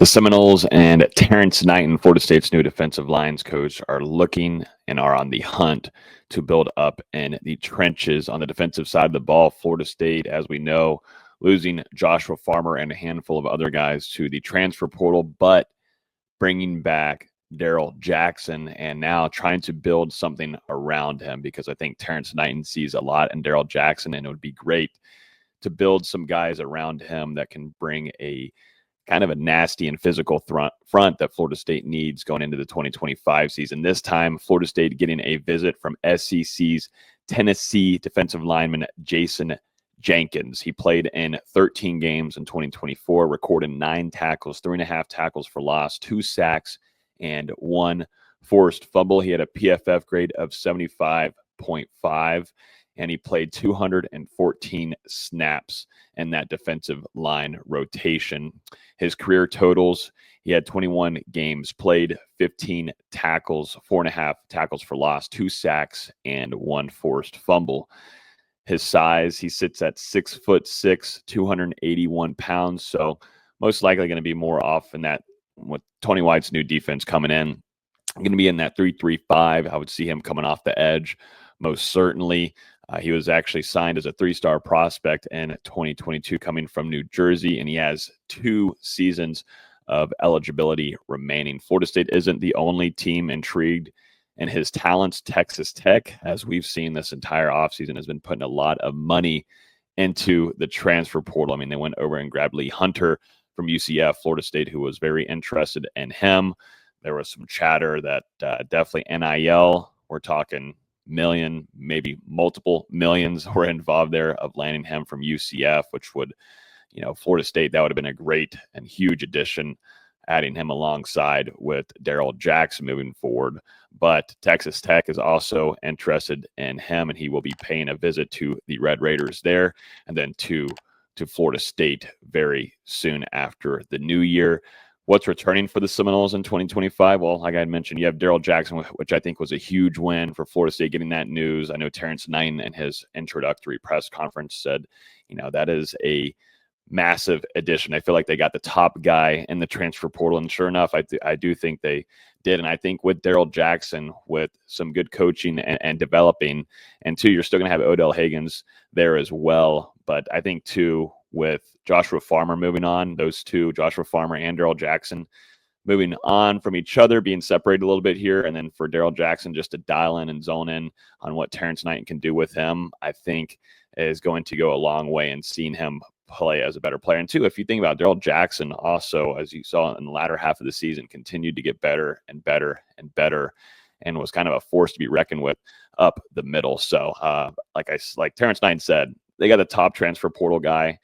The Seminoles and Terrence Knighton, Florida State's new defensive lines coach, are looking and are on the hunt to build up in the trenches on the defensive side of the ball. Florida State, as we know, losing Joshua Farmer and a handful of other guys to the transfer portal, but bringing back Daryl Jackson and now trying to build something around him, because I think Terrence Knighton sees a lot in Daryl Jackson, and it would be great to build some guys around him that can bring a kind of a nasty and physical front that Florida State needs going into the 2025 season. This time, Florida State getting a visit from SEC's Tennessee defensive lineman Jayson Jenkins. He played in 13 games in 2024, recorded 9 tackles, 3.5 tackles for loss, 2 sacks, and 1 forced fumble. He had a PFF grade of 75.5. and he played 214 snaps in that defensive line rotation. His career totals, he had 21 games played, 15 tackles, 4.5 tackles for loss, 2 sacks, and 1 forced fumble. His size, he sits at 6'6", 281 pounds, so most likely going to be more off in that with Tony White's new defense coming in. Going to be in that 3-3-5. I would see him coming off the edge most certainly. He was actually signed as a 3-star prospect in 2022 coming from New Jersey, and he has 2 seasons of eligibility remaining. Florida State isn't the only team intrigued in his talents. Texas Tech, as we've seen this entire offseason, has been putting a lot of money into the transfer portal. I mean, they went over and grabbed Lee Hunter from UCF, Florida State, who was very interested in him. There was some chatter that definitely NIL, we're talking million, maybe multiple millions were involved there of landing him from UCF, which would, Florida State, that would have been a great and huge addition, adding him alongside with Daryl Jackson moving forward. But Texas Tech is also interested in him, and he will be paying a visit to the Red Raiders there, and then to Florida State very soon after the new year. What's returning for the Seminoles in 2025? Well, like I mentioned, you have Daryl Jackson, which I think was a huge win for Florida State getting that news. I know Terrence Knighton in his introductory press conference said, that is a massive addition. I feel like they got the top guy in the transfer portal, and sure enough, I do think they did. And I think with Daryl Jackson, with some good coaching and developing, and two, you're still going to have Odell Higgins there as well. But I think too, with Joshua Farmer moving on, those two, Joshua Farmer and Daryl Jackson, moving on from each other, being separated a little bit here, and then for Daryl Jackson just to dial in and zone in on what Terrence Knighton can do with him, I think is going to go a long way in seeing him play as a better player. And two, if you think about Daryl Jackson also, as you saw in the latter half of the season, continued to get better and better and better, and was kind of a force to be reckoned with up the middle. So like Terrence Knighton said, they got a top transfer portal guy.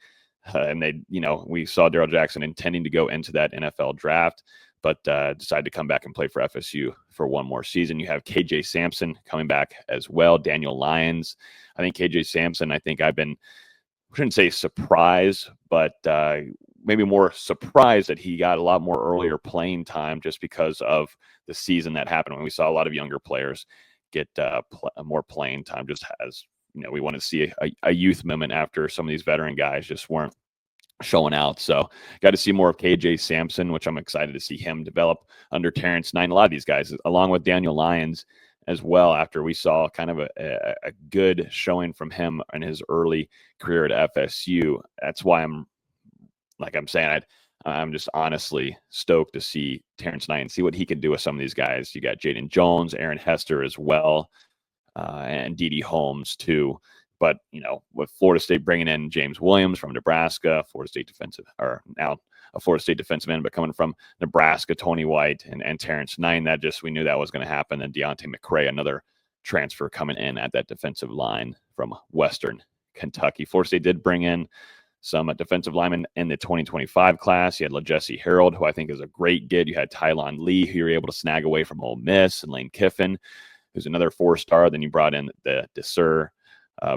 And they, we saw Daryl Jackson intending to go into that NFL draft, but decided to come back and play for FSU for one more season. You have KJ Sampson coming back as well. Daniel Lyons. I think KJ Sampson, I shouldn't say surprised, but maybe more surprised that he got a lot more earlier playing time just because of the season that happened when we saw a lot of younger players get more playing time, just as we wanted to see a youth movement after some of these veteran guys just weren't showing out. So got to see more of KJ Sampson, which I'm excited to see him develop under Terrence Knighton. A lot of these guys, along with Daniel Lyons as well, after we saw kind of a good showing from him in his early career at FSU. That's why I'm saying I'm just honestly stoked to see Terrence Knighton, see what he can do with some of these guys. You got Jaden Jones, Aaron Hester as well, and D.D. Holmes too. But, with Florida State bringing in James Williams from Nebraska, Florida State defensive end, but coming from Nebraska, Tony White and Terrence Knighton, we knew that was going to happen. And Deontay McCray, another transfer coming in at that defensive line from Western Kentucky. Florida State did bring in some defensive linemen in the 2025 class. You had LaJesse Harold, who I think is a great get. You had Tylon Lee, who you were able to snag away from Ole Miss, and Lane Kiffin, who's another 4-star. Then you brought in the DeSer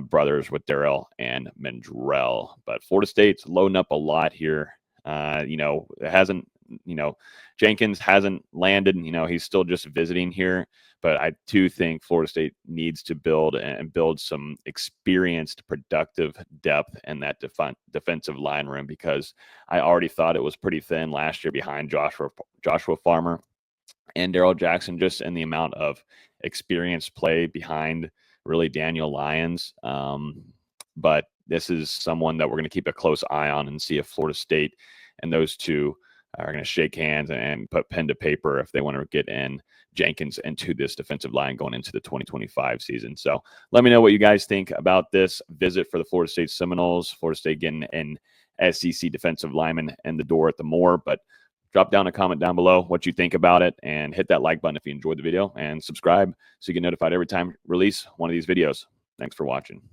brothers with Darrell and Mendrell. But Florida State's loading up a lot here. It hasn't, Jenkins hasn't landed. He's still just visiting here. but I do think Florida State needs to build some experienced, productive depth in that defensive line room, because I already thought it was pretty thin last year behind Joshua Farmer and Daryl Jackson, just in the amount of experienced play behind really Daniel Lyons. But this is someone that we're going to keep a close eye on and see if Florida State and those two are going to shake hands and put pen to paper if they want to get in Jenkins into this defensive line going into the 2025 season. So let me know what you guys think about this visit for the Florida State Seminoles. Florida State getting an SEC defensive lineman in the door at the Moore. But drop down a comment down below what you think about it, and hit that like button if you enjoyed the video, and subscribe so you get notified every time I release one of these videos. Thanks for watching.